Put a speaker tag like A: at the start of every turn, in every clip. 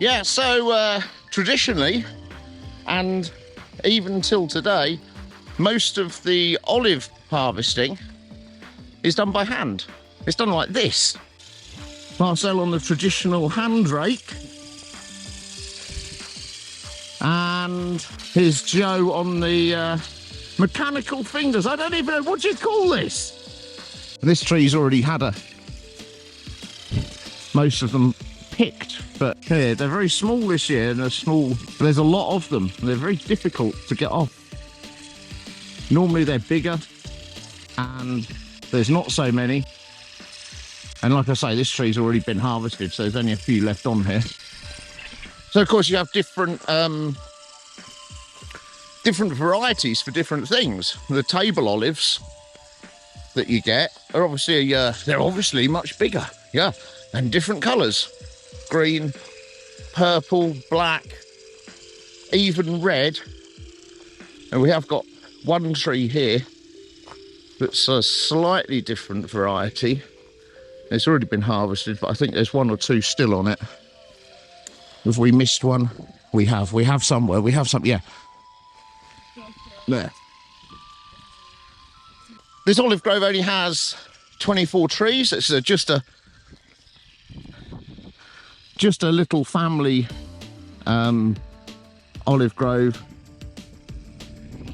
A: Yeah, so traditionally, and even till today, most of the olive harvesting is done by hand. It's done like this. Marcel on the traditional hand rake, and here's Joe on the mechanical fingers. I don't even know, what do you call this? This tree's already had most of them picked, but here they're very small this year, and they're small. There's a lot of them. They're very difficult to get off. Normally they're bigger, and there's not so many. And like I say, this tree's already been harvested, so there's only a few left on here. So of course you have different varieties for different things. The table olives that you get are obviously they're obviously much bigger, yeah, and different colours: green, purple, black, even red. And we have got one tree here that's a slightly different variety. It's already been harvested, but I think there's one or two still on it. Have we missed one? We have somewhere. We have some, yeah. There. This olive grove only has 24 trees. It's just a little family olive grove.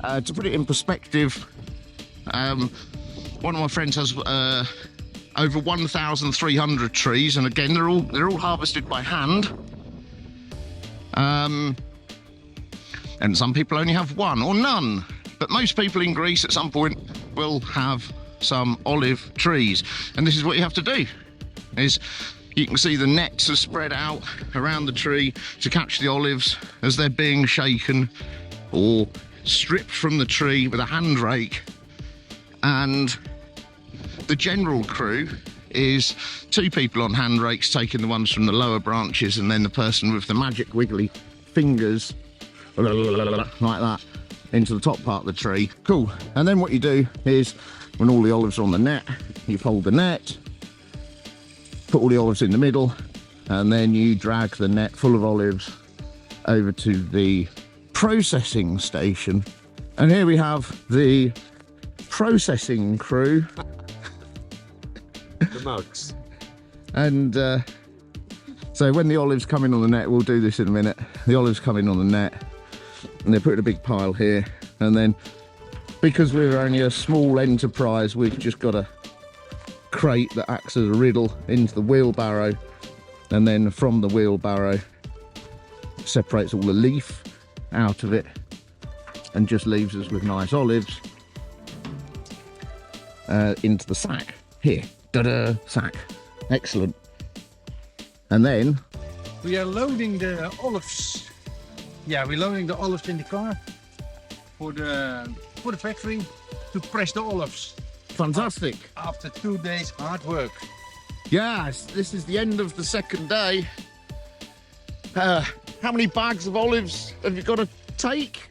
A: To put it in perspective, one of my friends has over 1,300 trees, and again they're all harvested by hand. And some people only have one or none, but most people in Greece at some point will have some olive trees. And this is what you have to do, is you can see the nets are spread out around the tree to catch the olives as they're being shaken or stripped from the tree with a hand rake. And the general crew is two people on hand rakes taking the ones from the lower branches, and then the person with the magic wiggly fingers like that into the top part of the tree. Cool. And then what you do is, when all the olives are on the net, you fold the net, put all the olives in the middle, and then you drag the net full of olives over to the processing station. And here we have the processing crew.
B: The mugs.
A: And so when the olives come in on the net, we'll do this in a minute. The olives come in on the net, and they're put in a big pile here. And then, because we're only a small enterprise, we've just got a crate that acts as a riddle into the wheelbarrow, and then from the wheelbarrow separates all the leaf out of it and just leaves us with nice olives into the sack here. Ta-da, sack. Excellent. And then
C: we are loading the olives. Yeah, we're loading the olives in the car for the factory to press the olives.
A: Fantastic.
C: After 2 days hard work.
A: Yes, this is the end of the second day. How many bags of olives have you got to take?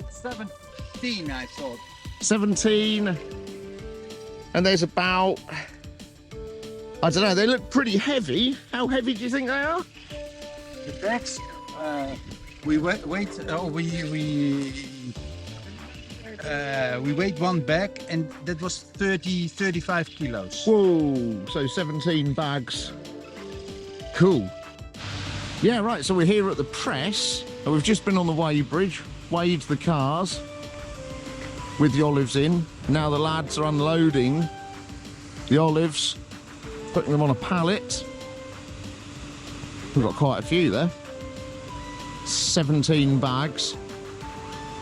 C: 17, I thought.
A: 17. And there's about, I don't know, they look pretty heavy. How heavy do you think they are?
C: The bags, we weighed one bag, and that was 35 kilos.
A: Whoa, so 17 bags. Cool. Yeah, right, so we're here at the press, and we've just been on the weigh bridge, weighed the cars with the olives in. Now the lads are unloading the olives, putting them on a pallet. We've got quite a few there. 17 bags.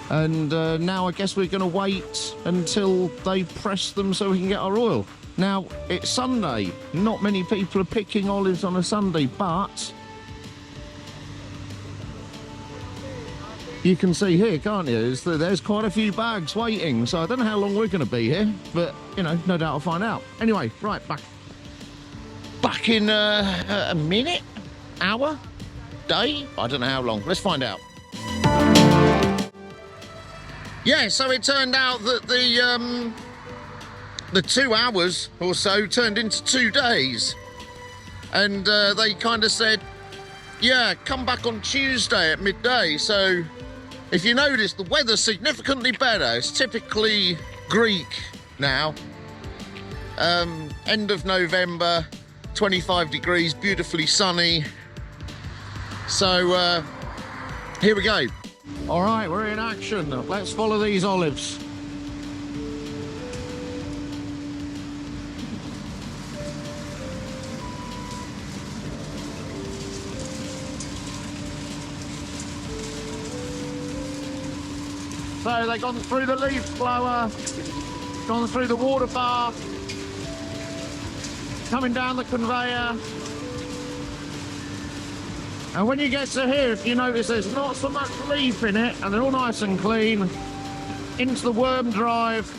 A: And now I guess we're going to wait until they press them so we can get our oil. Now, it's Sunday. Not many people are picking olives on a Sunday, but you can see here, can't you? There's quite a few bags waiting, so I don't know how long we're going to be here, but, you know, no doubt I'll find out. Anyway, right, back in a minute, hour, day, I don't know how long. Let's find out. Yeah, so it turned out that the 2 hours or so turned into 2 days. And they kind of said, yeah, come back on Tuesday at midday. So if you notice, the weather's significantly better. It's typically Greek now. End of November, 25 degrees, beautifully sunny. So here we go. All right, we're in action. Let's follow these olives. So they've gone through the leaf blower, gone through the water bath, coming down the conveyor. And when you get to here, if you notice, there's not so much leaf in it, and they're all nice and clean. Into the worm drive.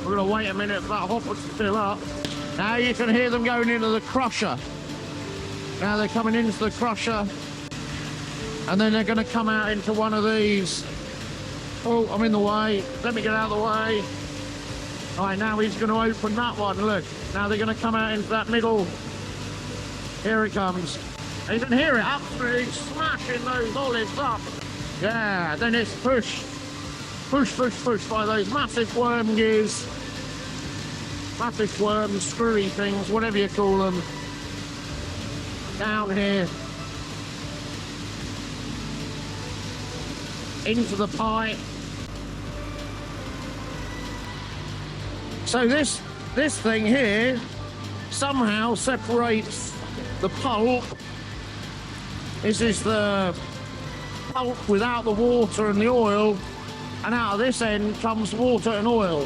A: We're going to wait a minute for that hopper to fill up. Now you can hear them going into the crusher. Now they're coming into the crusher. And then they're going to come out into one of these. Oh, I'm in the way. Let me get out of the way. All right, now he's going to open that one. Look, now they're going to come out into that middle. Here it comes. You can hear it absolutely smashing those olives up. Yeah, then it's push by those massive worm gears. Massive worms, screwy things, whatever you call them. Down here. Into the pie. So this thing here somehow separates the pulp. This is the pulp without the water and the oil, and out of this end comes water and oil.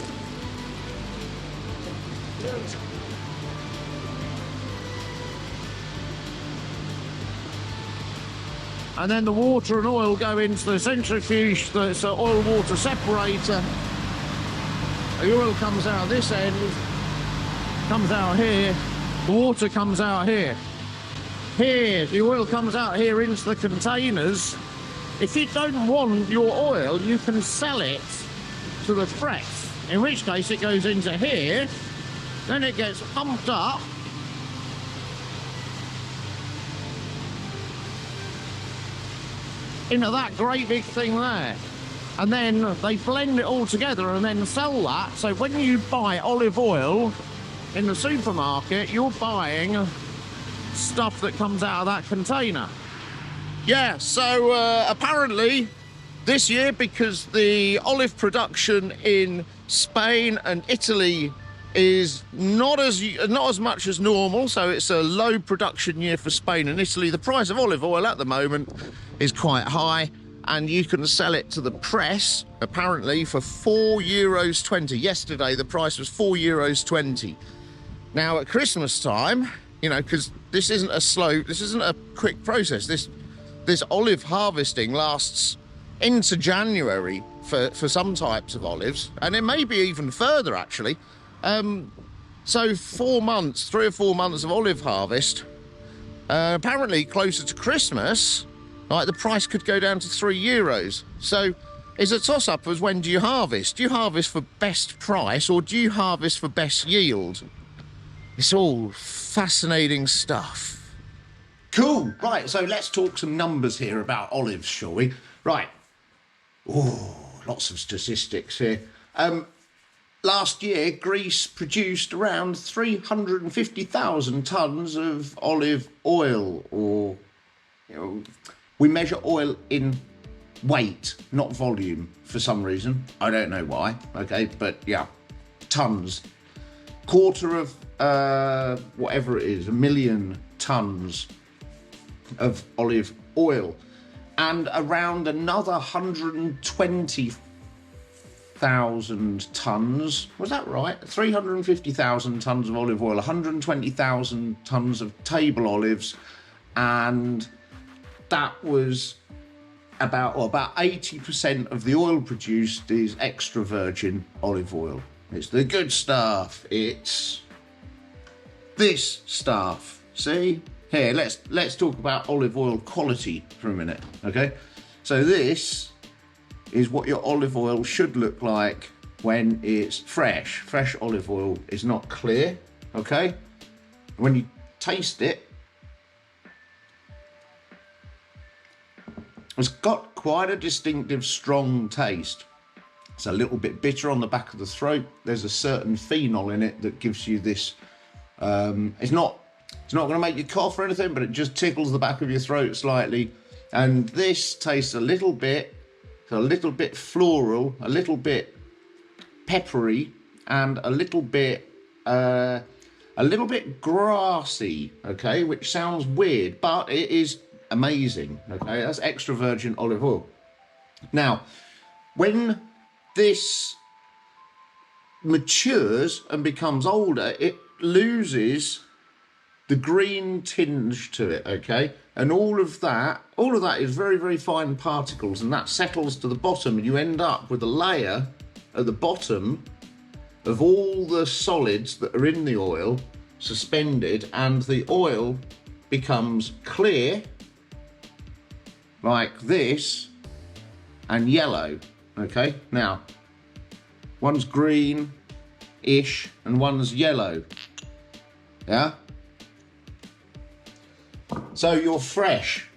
A: And then the water and oil go into the centrifuge, that's an oil-water separator. The oil comes out this end, comes out here, the water comes out here. Here, the oil comes out here into the containers. If you don't want your oil, you can sell it to the press, in which case it goes into here, then it gets pumped up, into that great big thing there, and then they blend it all together and then sell that. So when you buy olive oil in the supermarket, you're buying stuff that comes out of that container. Yeah, so apparently this year, because the olive production in Spain and Italy is not as much as normal, so it's a low production year for Spain and Italy, the price of olive oil at the moment is quite high, and you can sell it to the press apparently for €4.20. Yesterday the price was €4.20. Now at Christmas time, you know, because this isn't a quick process, this olive harvesting lasts into January for some types of olives, and it may be even further actually. So 4 months, 3 or 4 months of olive harvest. Apparently closer to Christmas, like, the price could go down to €3. So it's a toss-up as when do you harvest? Do you harvest for best price or do you harvest for best yield? It's all fascinating stuff. Cool. Right, so let's talk some numbers here about olives, shall we? Right. Oh, lots of statistics here. Last year, Greece produced around 350,000 tonnes of olive oil, or, you know, we measure oil in weight, not volume, for some reason. I don't know why, okay, but yeah, tonnes. Quarter of, whatever it is, 1 million tonnes of olive oil, and around another 120,000 tonnes, was that right? 350,000 tonnes of olive oil, 120,000 tonnes of table olives, and that was about 80% of the oil produced is extra virgin olive oil. It's the good stuff. It's this stuff. See? Here, let's talk about olive oil quality for a minute, okay? So this is what your olive oil should look like when it's fresh. Fresh olive oil is not clear, okay? When you taste it, It's got quite a distinctive, strong taste. It's a little bit bitter on the back of the throat. There's a certain phenol in it that gives you this. It's not going to make you cough or anything, but it just tickles the back of your throat slightly. And this tastes a little bit floral, a little bit peppery, and a little bit grassy. Okay, which sounds weird, but it is amazing. Okay, that's extra virgin olive oil. Now, when this matures and becomes older, it loses the green tinge to it, okay? And all of that is very, very fine particles, and that settles to the bottom, and you end up with a layer at the bottom of all the solids that are in the oil suspended, and the oil becomes clear like this and yellow. Okay, now one's green-ish and one's yellow. Yeah. So your fresh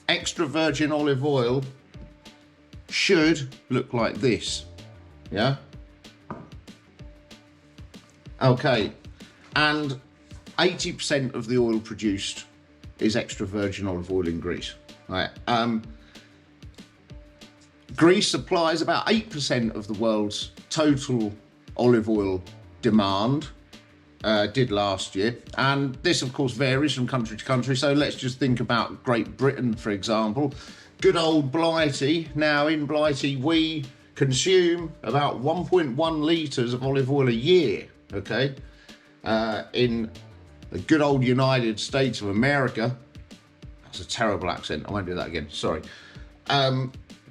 A: extra virgin olive oil should look like this. Yeah. Okay, and 80% of the oil produced is extra virgin olive oil in Greece. Right. Greece supplies about 8% of the world's total olive oil demand, did last year. And this, of course, varies from country to country. So let's just think about Great Britain, for example. Good old Blighty. Now, in Blighty, we consume about 1.1 litres of olive oil a year, okay? In the good old United States of America, that's a terrible accent, I won't do that again, sorry.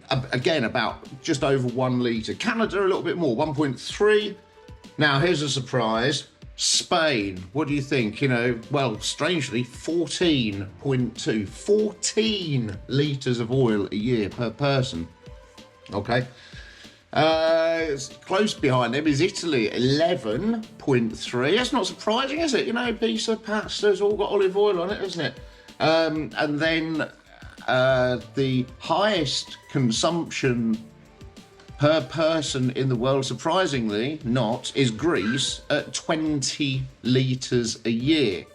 A: Again, about just over 1 litre. Canada, a little bit more, 1.3. Now, here's a surprise. Spain, what do you think? You know, well, strangely, 14.2. 14 litres of oil a year per person. Okay. Close behind them is Italy, 11.3. That's not surprising, is it? You know, pizza, pasta's all got olive oil on it, isn't it? And then the highest consumption per person in the world, surprisingly not, is Greece at 20 litres a year.